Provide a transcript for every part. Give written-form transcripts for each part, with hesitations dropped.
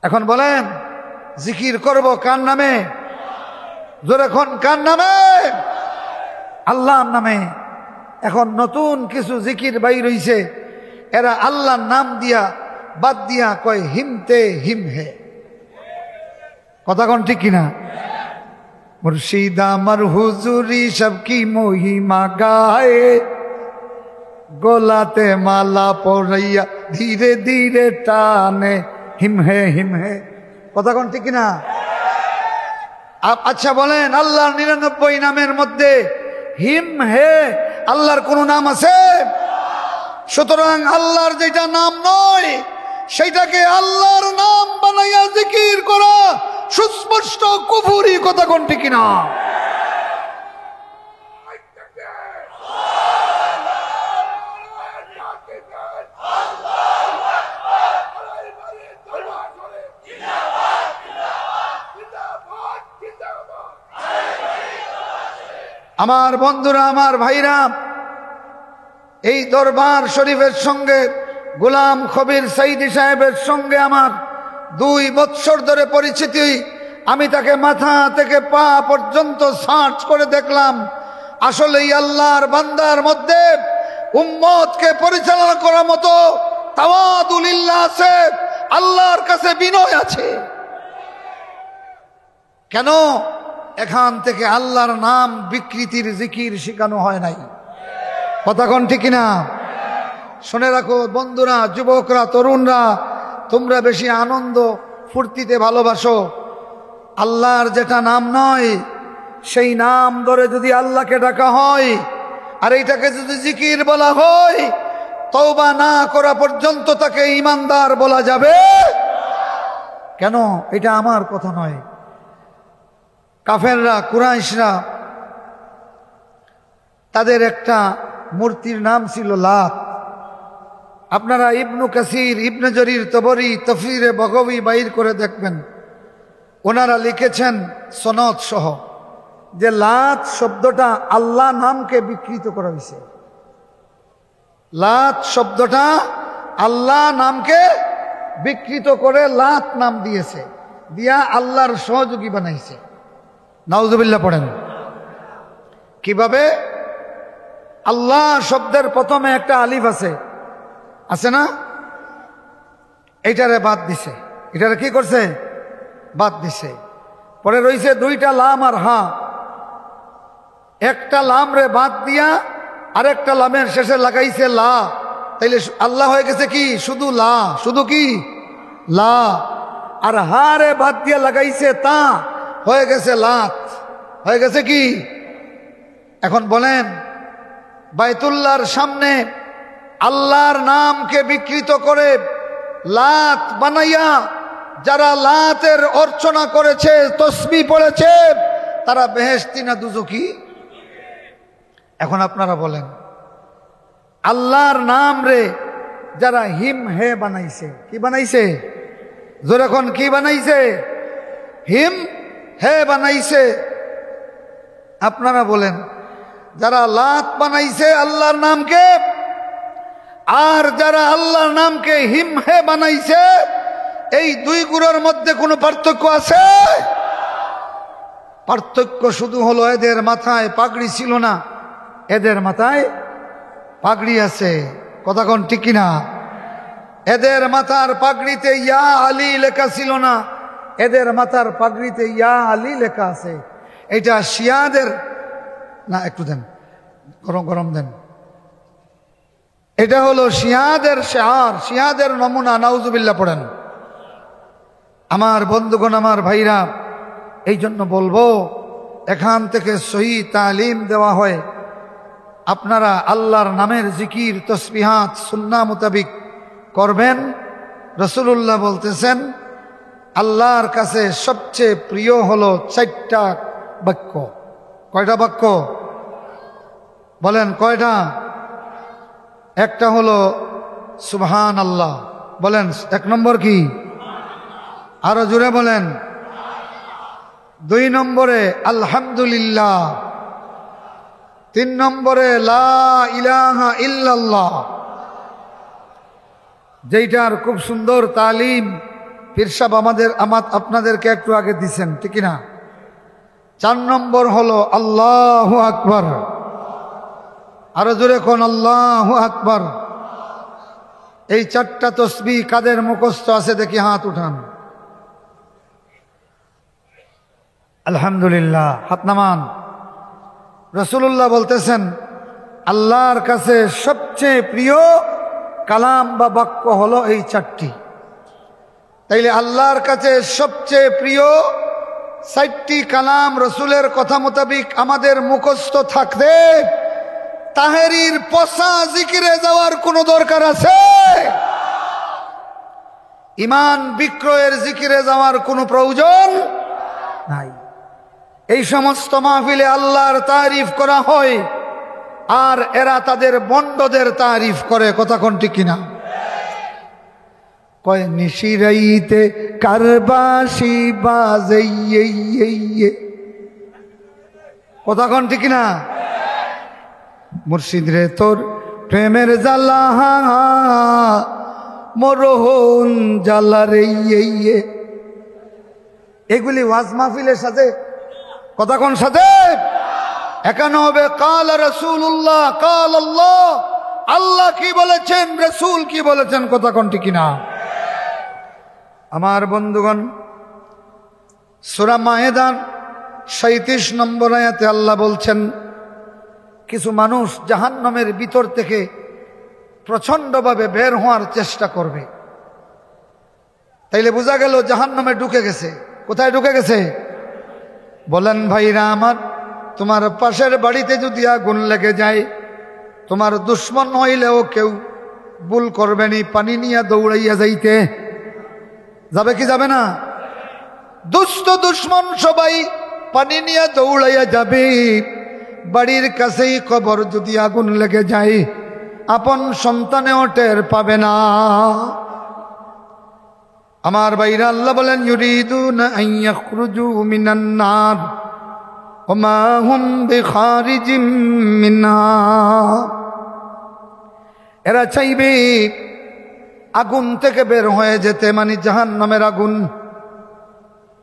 এখন বলেন জিকির করব কার নামে? জোরে কোন কার নামে? আল্লাহর নামে। এখন নতুন কিছু জিকির বাইর হইছে, এরা আল্লাহর নাম দিয়া বাদ দিয়া কয় হিমতে হিম হে। কথা কোন ঠিক কিনা? মুর্শিদ আমার হুজুরি সবকি মহিমা গায়ে, গোলাতে মালা পরাইয়া ধীরে ধীরে টানে হিম হে হিম হে। কথা কোন ঠিক কিনা? আচ্ছা বলেন আল্লাহর 99 নামের মধ্যে হিম হে আল্লাহর কোন নাম আছে? সুতরাং আল্লাহর যেটা নাম নয় সেইটাকে আল্লাহর নাম বানাইয়া জিকির করা সুস্পষ্ট কুফরি। কথা কোন ঠিক কিনা? আমার বন্ধুরা, আমার ভাইরা, এই দরবার শরীফের সঙ্গে গোলাম কবির সাইদি সাহেবের সঙ্গে আমার 2 বৎসর ধরে পরিচিতি। আমি তাকে মাথা থেকে পা পর্যন্ত সার্চ করে দেখলাম, আসলেই আল্লাহর বান্দার মধ্যে উম্মতকে পরিচালনা করার মতো তাওয়াদুলিল্লাহ আছে, আল্লাহর কাছে বিনয় আছে। কেন? এখান থেকে আল্লাহর নাম বিকৃতির জিকির শেখানো হয় নাই। কথা কোন ঠিক কিনা? শুনে রাখো বন্ধুরা, যুবকরা, তরুণরা, তোমরা বেশি আনন্দ ফুর্তিতে ভালোবাসো। আল্লাহর যেটা নাম নয় সেই নাম ধরে যদি আল্লাহকে ডাকা হয় আর এইটাকে যদি জিকির বলা হয়, তওবা না করা পর্যন্ত তাকে ঈমানদার বলা যাবে কেন? এটা আমার কথা নয়। কাফেররা, কুরাইশরা, তাদের একটা মূর্তির নাম ছিল লাত। আপনারা ইবনু কাসির, ইবনে জরির তবরি, তফসিরে বগবী বাইর করে দেখবেন, ওনারা লিখেছেন সনদ সহ যে লাত শব্দটা আল্লাহ নামকে বিকৃত করা হয়েছে। লাত শব্দটা আল্লাহ নামকে বিকৃত করে লাত নাম দিয়েছে, দিয়া আল্লাহর সহযোগী বানাইছে। নাউজুবিল্লাহ পড়েন। কিভাবে? আল্লাহ শব্দের প্রথমে একটা আলিফ আছে, আছে না? এইটারে বাদ দিছে। এটারে কি করছে? বাদ দিছে। পরে রয়েছে 2টা লাম আর হা। একটা লাম রে বাদ দিয়া আরেকটা লামের শেষে লাগাইছে লা। তাইলে আল্লাহ হয়ে গেছে কি? শুধু লা। শুধু কি? লা। আর হা রে বাদ দিয়া লাগাইছে তা, হয়ে গেছে লাত। হয়ে গেছে কি? এখন বলেন, বাইতুল্লাহর সামনে আল্লাহর নামকে বিকৃত করে লাত বানাইয়া যারা লাতের অর্চনা করেছে, তসবিহ পড়েছে, তারা বেহেশতি না দুজকি? এখন আপনারা বলেন, আল্লাহর নাম রে যারা হিম হে বানাইছে, কি বানাইছে? যখন কি বানাইছে? হিম হে বানাইছে। আপনারা বলেন, যারা লাত বানাইছে আল্লাহর নামকে, আর যারা আল্লাহর নামকে হিম হে বানাইছে, এই 2 গুণের মধ্যে কোনো পার্থক্য আছে? পার্থক্য শুধু হলো এদের মাথায় পাগড়ি ছিল না, এদের মাথায় পাগড়ি আছে। কথা কোন ঠিক কিনা? এদের মাথার পাগড়িতে ইয়া আলী লেখা ছিল না, এদের মাথার পাগড়িতে ইয়া আলী লেখা আছে। এটা শিয়াদের না, একটু দেন, গরম গরম দেন। এটা হলো শিয়াদের শেয়ার, শিয়াদের নমুনা। নাউজুবিল্লাহ পড়েন। আমার বন্ধুগণ, আমার ভাইরা, এই জন্য বলবো, এখান থেকে সহি তালিম দেওয়া হয়। আপনারা আল্লাহর নামের জিকির, তসবিহাত সুন্নাহ মোতাবিক করবেন। রাসূলুল্লাহ বলতেছেন, আল্লাহর কাছে সবচেয়ে প্রিয় হলো 4টা বাক্য। কয়টা বাক্য? বলেন কয়টা? একটা হলো সুবহান আল্লাহ, বলেন 1 নম্বর কি? আরো জোরে বলেন। 2 নম্বরে আলহামদুলিল্লাহ। 3 নম্বরে লা ইলাহা ইল্লাল্লাহ, যেইটার খুব সুন্দর তালিম পীর সাহেব আপনাদেরকে একটু আগে দিছেন, ঠিক না? 4 নম্বর হলো আল্লাহু আকবার। আরো জোরে কোন আল্লাহু আকবার। এই 4টা তাসবিহ কাদের মুখস্থ আছে দেখি হাত উঠান। আলহামদুলিল্লাহ, হাত নামান। রাসূলুল্লাহ বলতেছেন আল্লাহর কাছে সবচেয়ে প্রিয় কালাম বা বাক্য হলো এই 4টি। তাইলে আল্লাহর কাছে সবচেয়ে প্রিয় 4টি কালাম রসুলের কথা মোতাবিক আমাদের মুখস্থ থাকতে তাহেরির পচা জিকিরে যাওয়ার কোনো দরকার আছে? ইমান বিক্রয়ের জিকিরে যাওয়ার কোনো প্রয়োজন নাই। এই সমস্ত মাহফিলে আল্লাহর তারিফ করা হয় আর এরা তাদের বন্ডদের তারিফ করে, কথা কোন ঠিক কিনা? কয় নিশিরাইতে কারবাসি বাজাইয়ে, কথা কোন ঠিক কিনা? মুর্শিদ রে তোর প্রেমের জ্বালা মরহন জ্বালা রে। এগুলি ওয়াজ মাহফিলের সাথে, কথা কোন সাথে? এখানে হবে কাল রাসূলুল্লাহ, কাল আল্লাহ, আল্লাহ কি বলেছেন, রাসূল কি বলেছেন, কথা কোন ঠিক কিনা? আমার বন্ধুগণ, সূরা মায়েদার 37 নম্বর আয়াতে আল্লাহ বলছেন কিছু মানুষ জাহান্নামের ভিতর থেকে প্রচন্ডভাবে বের হওয়ার চেষ্টা করবে। তাইলে বোঝা গেল জাহান্নামে ঢুকে গেছে। কোথায় ঢুকে গেছে? বলেন ভাইরা আমার, তোমার পাশের বাড়িতে যদি আগুন লেগে যায়, তোমার দুশ্মন হইলেও কেউ ভুল করবেনি পানি নিয়ে দৌড়াইয়া যাইতে। যাবে কি যাবে না? দুষ্ট দুশ্মন সবাই পানি নিয়ে দৌড়াইয়া যাবে। বাড়ির কাছেই কবর যদি আগুন লেগে যায়, আপন সন্তানেও টের পাবে না। আমার ভাইরা, আল্লাহ বলেন ইউরিদুনা আন ইয়াখরুজু মিনান নার ওয়া মা হুম বিখারিজিম মিনহা। এরা চাইবে আগুন থেকে বের হয়ে যেতে, মানে জাহান্নামের আগুন।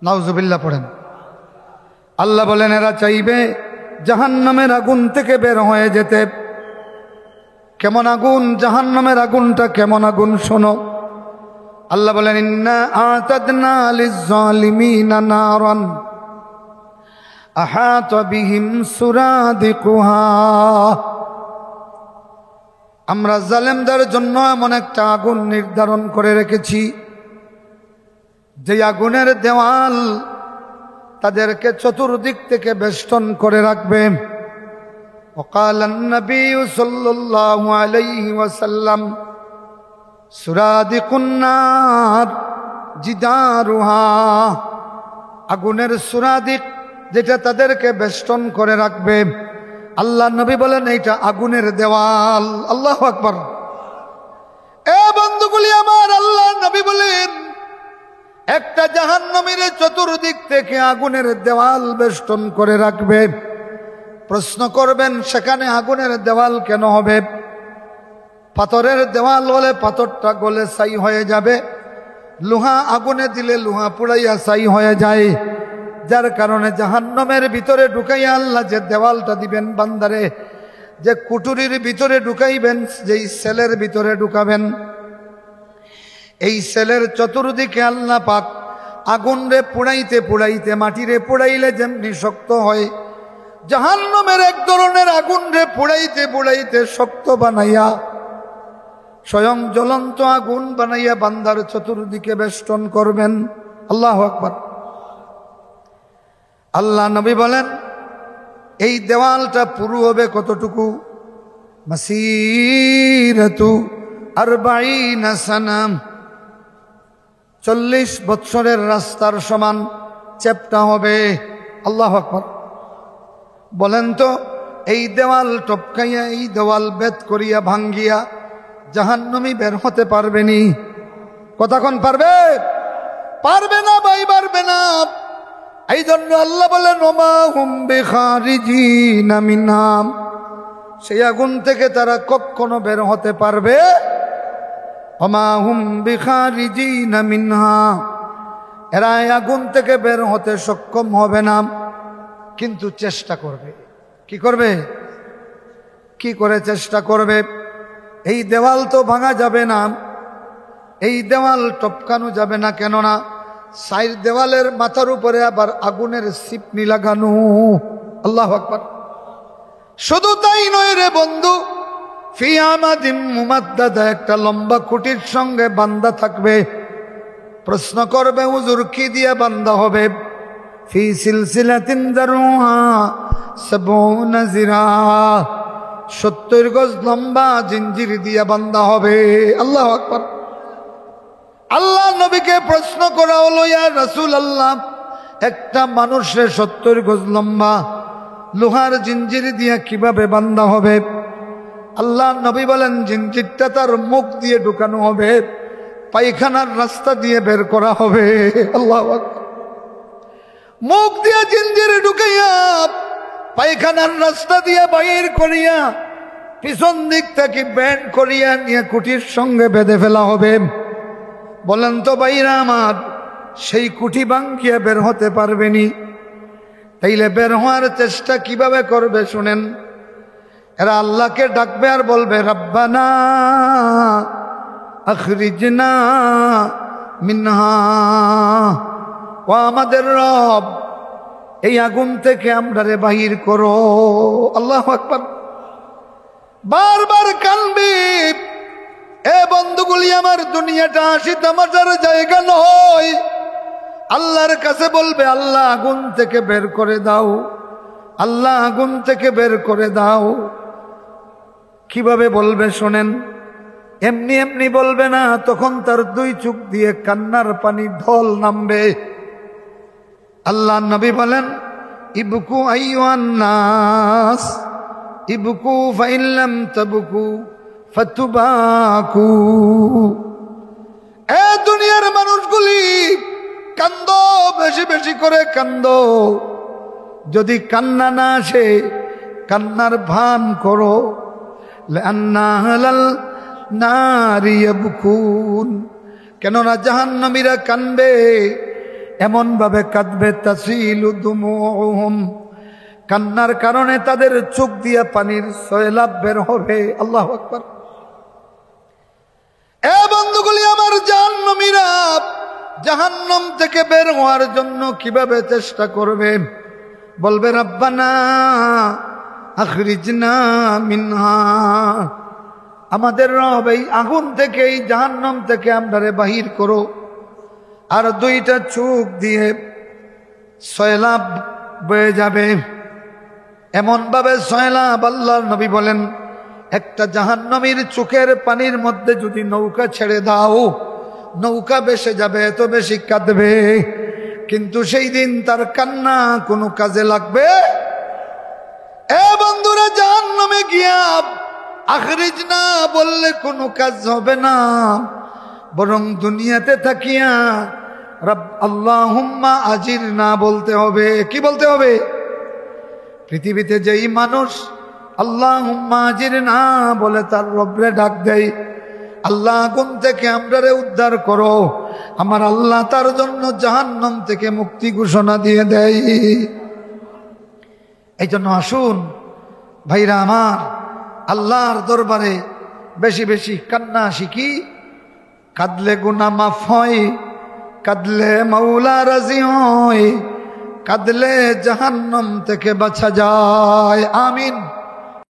নাউজুবিল্লাহ পড়েন। আল্লাহ বলেন এরা চাইবে জাহান্নামের আগুন থেকে বের হয়ে যেতে। কেমন আগুন? জাহান্নামের আগুনটা কেমন আগুন শোনো। আল্লাহ বলেন ইন্না আতাদনা লিজ-জালিমিনা নারান আহাতা বিহিম সুরাদিকুহা। আমরা জালেমদের জন্য এমন একটা আগুন নির্ধারণ করে রেখেছি, যে আগুনের দেওয়াল তাদেরকে চতুর্দিক থেকে বেষ্টন করে রাখবে। وقال النبي صلى الله عليه وسلم سرادق النار جدارها। আগুনের সুরাদিক যেটা তাদেরকে বেষ্টন করে রাখবে, আল্লাহ নবী বলেন এইটা আগুনের দেওয়াল। আল্লাহু আকবার। এ বন্ধুগুলি আমার, আল্লাহ নবী বলেন একটা জাহান্নামীর চতুর্দিক থেকে আগুনের দেওয়াল বেষ্টন করে রাখবে। প্রশ্ন করবেন সেখানে আগুনের দেওয়াল কেন হবে? পাথরের দেওয়াল হলে পাথরটা গলে ছাই হয়ে যাবে, লোহা আগুনে দিলে লোহা পুড়াইয়া ছাই হয়ে যায়। যার কারণে জাহান্নামের ভিতরে ঢুকাইয়া আল্লাহ যে দেওয়ালটা দিবেন বান্দারে, যে কুটুরির ভিতরে ঢুকাইবেন, যেই সেলের ভিতরে ঢুকাবেন, এই সেলের চতুর্দিকে আল্লাহ পাক আগুন রে পুড়াইতে পুড়াইতে, মাটিরে পুড়াইলে যেমনি শক্ত হয়, জাহান্নামের এক ধরনের আগুন রে পুড়াইতে পুড়াইতে শক্ত বানাইয়া স্বয়ং জ্বলন্ত আগুন বানাইয়া বান্দার চতুর্দিকে বেষ্টন করবেন। আল্লাহু আকবার। আল্লাহ নবী বলেন এই দেওয়ালটা পুরু হবে কতটুকু? মাসিরাতু 40 সানা, 40 বৎসরের রাস্তার সমান চ্যাপ্টা হবে। আল্লাহু আকবার। বলেন তো এই দেওয়াল টপকাইয়া, এই দেওয়াল বেদ করিয়া ভাঙ্গিয়া জাহান্নামী বের হতে পারবেনি? কতক্ষণ পারবে? পারবে না ভাই, পারবে না। এই জন্য আল্লাহ বলেন ওমা হুম বিখারিজিনা মিনহা, সেই আগুন থেকে তারা কখনো বের হতে পারবে। ওমা হুম বিখারিজিনা মিনহা, এরা এই আগুন থেকে বের হতে সক্ষম হবে না, কিন্তু চেষ্টা করবে। কি করবে? কি করে চেষ্টা করবে? এই দেওয়াল তো ভাঙা যাবে না, এই দেওয়াল টপকানো যাবে না, কেননা সাইড দেওয়ালের মাথার উপরে আবার আগুনের সিপনি লাগানো। আল্লাহু আকবার। শুধু তাই নয় রে বন্ধু, ফি আমাদিম মুমাদ্দাদা, একটা লম্বা খুঁটির সঙ্গে বান্ধা থাকবে। প্রশ্ন করবে, হুজুর কি দিয়ে বান্ধা হবে? ফি সিলসিলাতিন দারুহা সাবউনা জিরা, 70 গজ লম্বা জিঞ্জির দিয়ে বান্ধা হবে। আল্লাহু আকবার। আল্লাহ নবীকে প্রশ্ন করা হলো, ইয়া রাসূলুল্লাহ, একটা মানুষের 70 গজ লম্বা লোহার জিঞ্জির দিয়ে কিভাবে বান্ধা হবে? আল্লাহ নবী বলেন, জিঞ্জিরটা তার মুখ দিয়ে ঢুকানো হবে, পায়খানার রাস্তা দিয়ে বের করা হবে। আল্লাহু আকবার। মুখ দিয়ে জিঞ্জির ঢুকাইয়া পায়খানার রাস্তা দিয়ে বাইর করিয়া পিছন দিক থেকে ব্যান্ড করিয়া নিয়ে কুটির সঙ্গে বেঁধে ফেলা হবে। বলেন তো ভাইরা আমার, সেই কুঠি ভাঙিয়া বের হতে পারবেনি? তাইলে বের হওয়ার চেষ্টা কিভাবে করবে শুনেন। এরা আল্লাহকে ডাকবে আর বলবে, রব্বানা আখরিজনা মিনহা, ও আমাদের রব, এই আগুন থেকে আমরারে বাহির করো। আল্লাহু আকবার। বারবার কানবে। এ বন্ধুগুলি আমার, দুনিয়াটা হাসি তামাশার জায়গা নয়। আল্লাহর কাছে বলবে, আল্লাহ আগুন থেকে বের করে দাও, আল্লাহ আগুন থেকে বের করে দাও। কিভাবে বলবে শোনেন। এমনি এমনি বলবে না, তখন তার 2 চোখ দিয়ে কান্নার পানি ঢল নামবে। আল্লাহ নবী বলেন, ইবকু আইয়ুহান নাস, ইবকু ফাইন লাম তাবকু ফাতুবাকু। এ দুনিয়ার মানুষগুলি, কান্দো, বেশি বেশি করে কান্দো। যদি কান্না না আসে, কান্নার ভান করো। লান্না আহলাল নারি ইয়াবকুন, কেননা জাহান্নামীরা কানবে, এমন ভাবে কাঁদবে, তাসিলু দুমুহুম, কান্নার কারণে তাদের চোখ দিয়া পানির সয়লাব বের হবে। আল্লাহু আকবার। এ বন্ধুগুলি আমার, জাহান্নামীরা জাহান্নাম থেকে বের হওয়ার জন্য কিভাবে চেষ্টা করবে? বলবে, রব্বানা আখরিজনা মিনহা, আমাদের রব, এই আগুন থেকে, এই জাহান্নাম থেকে আমরারে বাহির করো। আর 2টা চোখ দিয়ে সয়লাব বয়ে যাবে, এমন ভাবে সয়লাব। আল্লাহর নবী বলেন, একটা জাহান্নামীর চোখের পানির মধ্যে যদি নৌকা ছেড়ে দাও, নৌকা ভেসে যাবে, এত বেশি কাঁদবে। কিন্তু সেই দিন তার কান্না কোনো কাজে লাগবে। এ বন্ধুরা, জাহান্নামে গিয়া আখরিজনা বললে কোনো কাজ হবে না, বরং দুনিয়াতে থাকিয়া রব আল্লাহুম্মা আজিরনা বলতে হবে। কি বলতে হবে? পৃথিবীতে যেই মানুষ আল্লাহুম্মা আজিরনা বলে তার রবরে ডাক দেয়, আল্লাহ আগুন থেকে আমরারে উদ্ধার করো, আমার আল্লাহ তার জন্য জাহান্নাম থেকে মুক্তি ঘোষণা দিয়ে দেয়। এই জন্য আসুন ভাইরা আমার, আল্লাহর দরবারে বেশি বেশি কান্না শিখি। কাঁদলে গুনাহ মাফ হয়, কাঁদলে মাওলা রাজি হয়, কাঁদলে জাহান্নাম থেকে বাঁচা যায়। আমিন।